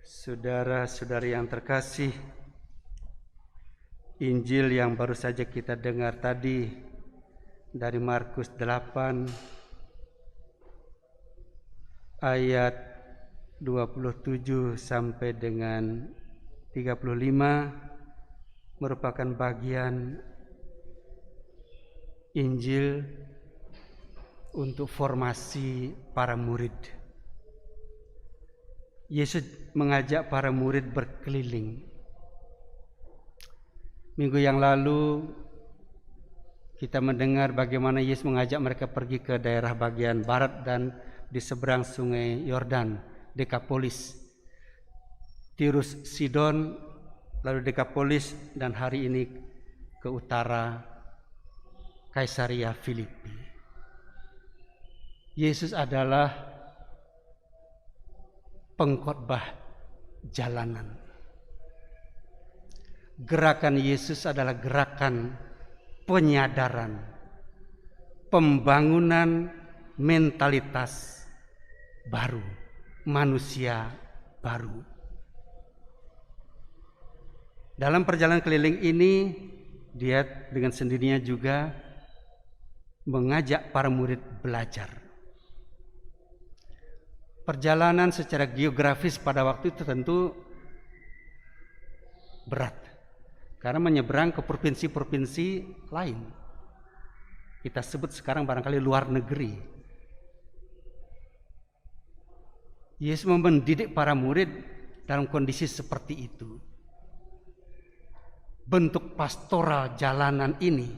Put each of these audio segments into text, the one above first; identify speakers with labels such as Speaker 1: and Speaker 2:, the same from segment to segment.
Speaker 1: Saudara-saudari yang terkasih, Injil yang baru saja kita dengar tadi dari Markus 8 ayat 27 sampai dengan 35 merupakan bagian Injil untuk formasi para murid. Yesus mengajak para murid berkeliling. Minggu yang lalu kita mendengar bagaimana Yesus mengajak mereka pergi ke daerah bagian barat dan di seberang sungai Yordan, Dekapolis, Tirus, Sidon, lalu Dekapolis, dan hari ini ke utara Kaisaria Filipi. Yesus adalah pengkhotbah jalanan. Gerakan Yesus adalah gerakan penyadaran, pembangunan mentalitas baru, manusia baru. Dalam perjalanan keliling ini, dia dengan sendirinya juga mengajak para murid belajar. Perjalanan secara geografis pada waktu itu tentu berat, karena menyeberang ke provinsi-provinsi lain. Kita sebut sekarang barangkali luar negeri. Yesus mendidik para murid dalam kondisi seperti itu. Bentuk pastoral jalanan ini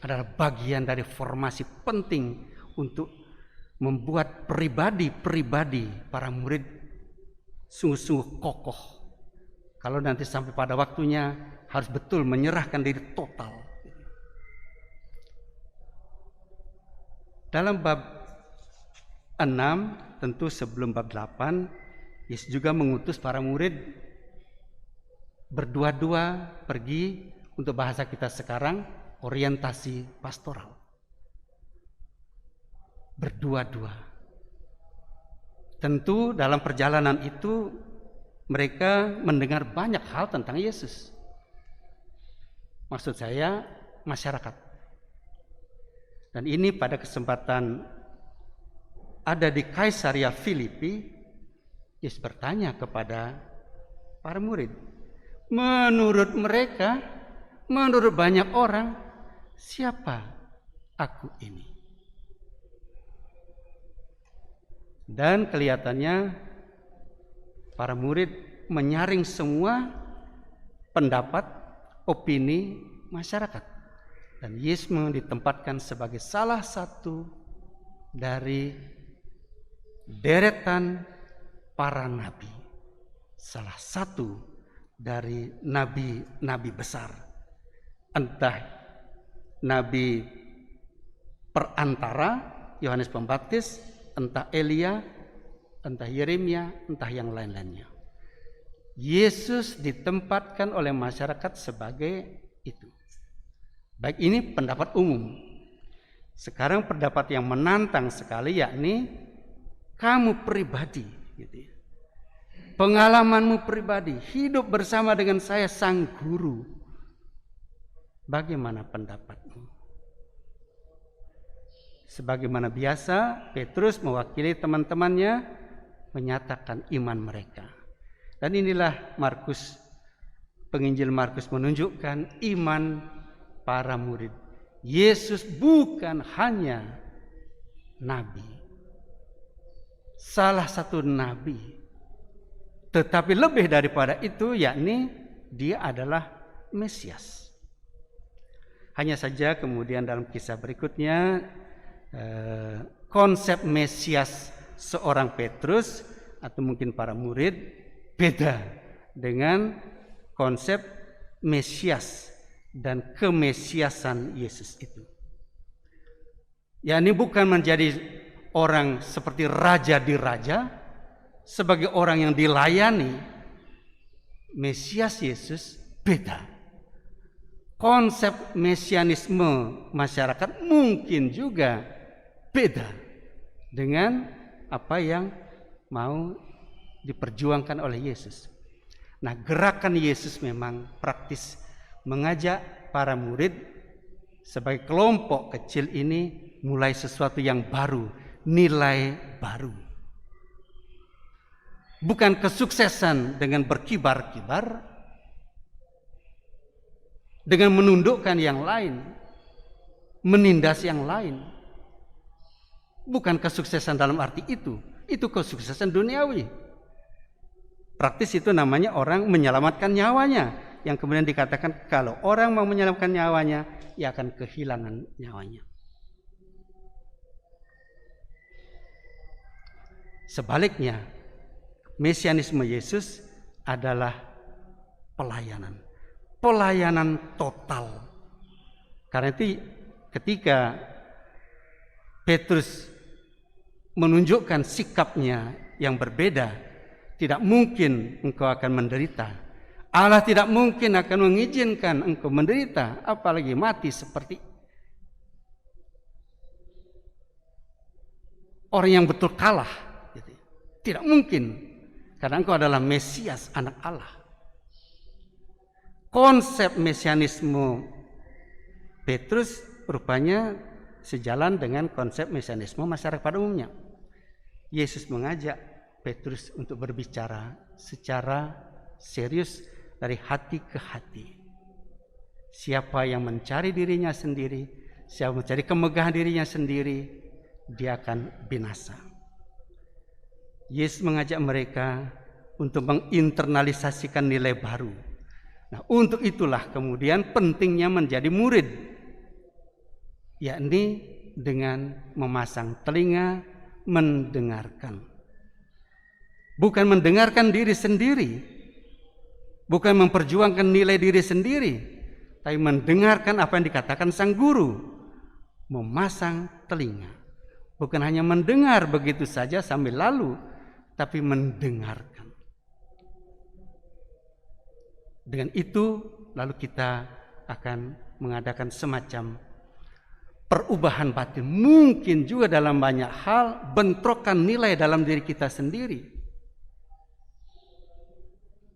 Speaker 1: adalah bagian dari formasi penting untuk membuat pribadi-pribadi para murid sungguh-sungguh kokoh. Kalau nanti sampai pada waktunya harus betul menyerahkan diri total. Dalam bab 6, tentu sebelum bab 8, Yesus juga mengutus para murid berdua-dua pergi, untuk bahasa kita sekarang, orientasi pastoral. Berdua-dua. Tentu dalam perjalanan itu mereka mendengar banyak hal tentang Yesus. Maksud saya masyarakat. Dan ini pada kesempatan ada di Kaisaria Filipi, Yesus bertanya kepada para murid, menurut mereka, menurut banyak orang, siapa aku ini? Dan kelihatannya para murid menyaring semua pendapat, opini masyarakat. Dan Yesus ditempatkan sebagai salah satu dari deretan para nabi. Salah satu dari nabi-nabi besar. Entah nabi perantara, Yohanes Pembaptis, entah Elia, entah Yeremia, entah yang lain-lainnya. Yesus ditempatkan oleh masyarakat sebagai itu. Baik, ini pendapat umum. Sekarang pendapat yang menantang sekali, yakni kamu pribadi, gitu ya. Pengalamanmu pribadi, hidup bersama dengan saya sang guru. Bagaimana pendapatmu? Sebagaimana biasa, Petrus mewakili teman-temannya menyatakan iman mereka. Dan inilah penginjil Markus menunjukkan iman para murid. Yesus bukan hanya nabi, salah satu nabi, tetapi lebih daripada itu, yakni dia adalah Mesias. Hanya saja kemudian dalam kisah berikutnya, konsep Mesias seorang Petrus atau mungkin para murid beda dengan konsep Mesias dan kemesiasan Yesus itu. yakni bukan menjadi orang seperti raja di raja, sebagai orang yang dilayani. Mesias Yesus beda. Konsep mesianisme masyarakat mungkin juga beda dengan apa yang mau diperjuangkan oleh Yesus. Nah, gerakan Yesus memang praktis mengajak para murid sebagai kelompok kecil ini mulai sesuatu yang baru, nilai baru. Bukan kesuksesan dengan berkibar-kibar, dengan menundukkan yang lain, menindas yang lain. Bukan kesuksesan dalam arti itu kesuksesan duniawi. Praktis itu namanya orang menyelamatkan nyawanya, yang kemudian dikatakan kalau orang mau menyelamatkan nyawanya, ia akan kehilangan nyawanya. Sebaliknya, mesianisme Yesus adalah pelayanan. Pelayanan total. Karena itu ketika Petrus menunjukkan sikapnya yang berbeda, tidak mungkin engkau akan menderita. Allah tidak mungkin akan mengizinkan engkau menderita, apalagi mati seperti orang yang betul kalah. Tidak mungkin, karena engkau adalah Mesias, anak Allah. Konsep mesianisme Petrus rupanya sejalan dengan konsep mesianisme masyarakat pada umumnya. Yesus mengajak Petrus untuk berbicara secara serius dari hati ke hati. Siapa yang mencari dirinya sendiri, siapa yang mencari kemegahan dirinya sendiri, dia akan binasa. Yesus mengajak mereka untuk menginternalisasikan nilai baru. Nah, untuk itulah kemudian pentingnya menjadi murid, yakni dengan memasang telinga, mendengarkan. Bukan mendengarkan diri sendiri, bukan memperjuangkan nilai diri sendiri, tapi mendengarkan apa yang dikatakan sang guru, memasang telinga. Bukan hanya mendengar begitu saja sambil lalu, tapi mendengarkan. Dengan itu lalu kita akan mengadakan semacam perubahan batin. Mungkin juga dalam banyak hal bentrokan nilai dalam diri kita sendiri.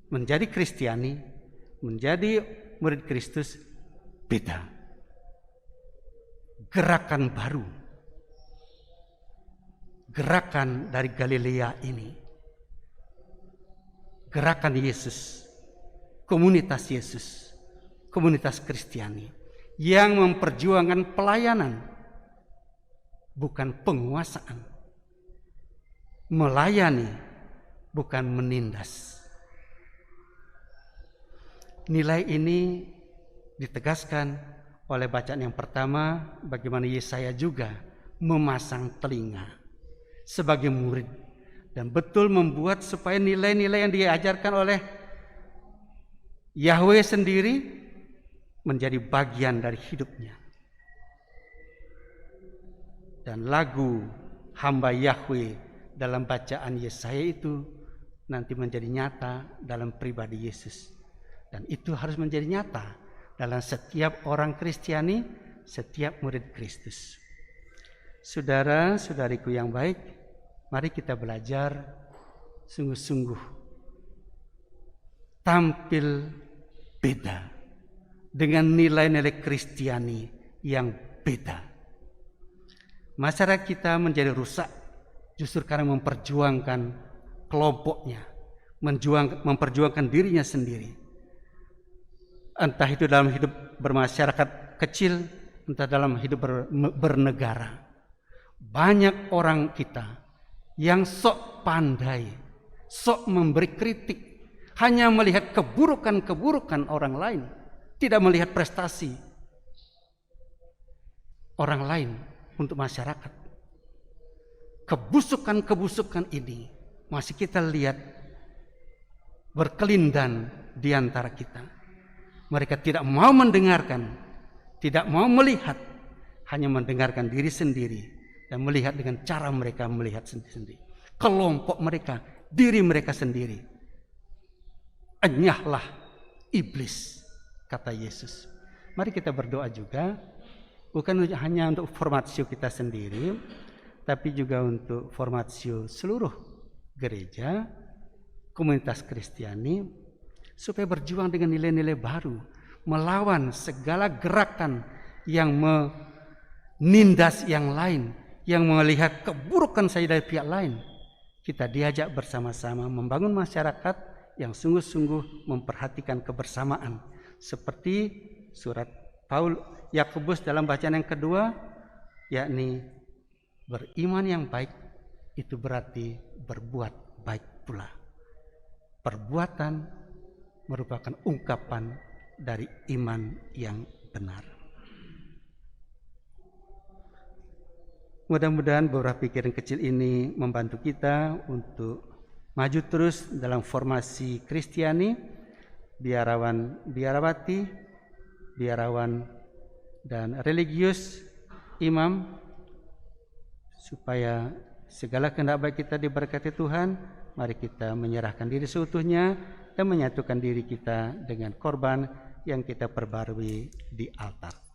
Speaker 1: Menjadi Kristiani, menjadi murid Kristus beda. Gerakan baru. Gerakan dari Galilea ini. Gerakan Yesus. Komunitas Yesus. Komunitas Kristiani. Yang memperjuangkan pelayanan. Bukan penguasaan. Melayani. Bukan menindas. Nilai ini ditegaskan oleh bacaan yang pertama, bagaimana Yesaya juga memasang telinga sebagai murid dan betul membuat supaya nilai-nilai yang diajarkan oleh Yahweh sendiri menjadi bagian dari hidupnya. Dan lagu hamba Yahweh dalam bacaan Yesaya itu nanti menjadi nyata dalam pribadi Yesus. Dan itu harus menjadi nyata dalam setiap orang Kristiani, setiap murid Kristus. Saudara-saudariku yang baik, mari kita belajar sungguh-sungguh tampil beda dengan nilai-nilai Kristiani yang beda. Masyarakat kita menjadi rusak justru karena memperjuangkan kelompoknya, memperjuangkan dirinya sendiri. Entah itu dalam hidup bermasyarakat kecil, entah dalam hidup bernegara. Banyak orang kita yang sok pandai, sok memberi kritik, hanya melihat keburukan-keburukan orang lain, tidak melihat prestasi orang lain untuk masyarakat. Kebusukan-kebusukan ini masih kita lihat berkelindan di antara kita. Mereka tidak mau mendengarkan, tidak mau melihat, hanya mendengarkan diri sendiri dan melihat dengan cara mereka melihat sendiri. Kelompok mereka, diri mereka sendiri. Enyahlah iblis, kata Yesus. Mari kita berdoa juga, bukan hanya untuk formatio kita sendiri, tapi juga untuk formatio seluruh gereja, komunitas Kristiani supaya berjuang dengan nilai-nilai baru, melawan segala gerakan yang menindas yang lain, yang melihat keburukan saja dari pihak lain. Kita diajak bersama-sama membangun masyarakat yang sungguh-sungguh memperhatikan kebersamaan. Seperti surat Yakobus dalam bacaan yang kedua, yakni beriman yang baik itu berarti berbuat baik pula. Perbuatan merupakan ungkapan dari iman yang benar. Mudah-mudahan beberapa pikiran kecil ini membantu kita untuk maju terus dalam formasi Kristiani, biarawan, biarawati, biarawan dan religius, imam, supaya segala kehendak baik kita diberkati Tuhan. Mari kita menyerahkan diri seutuhnya dan menyatukan diri kita dengan korban yang kita perbarui di altar.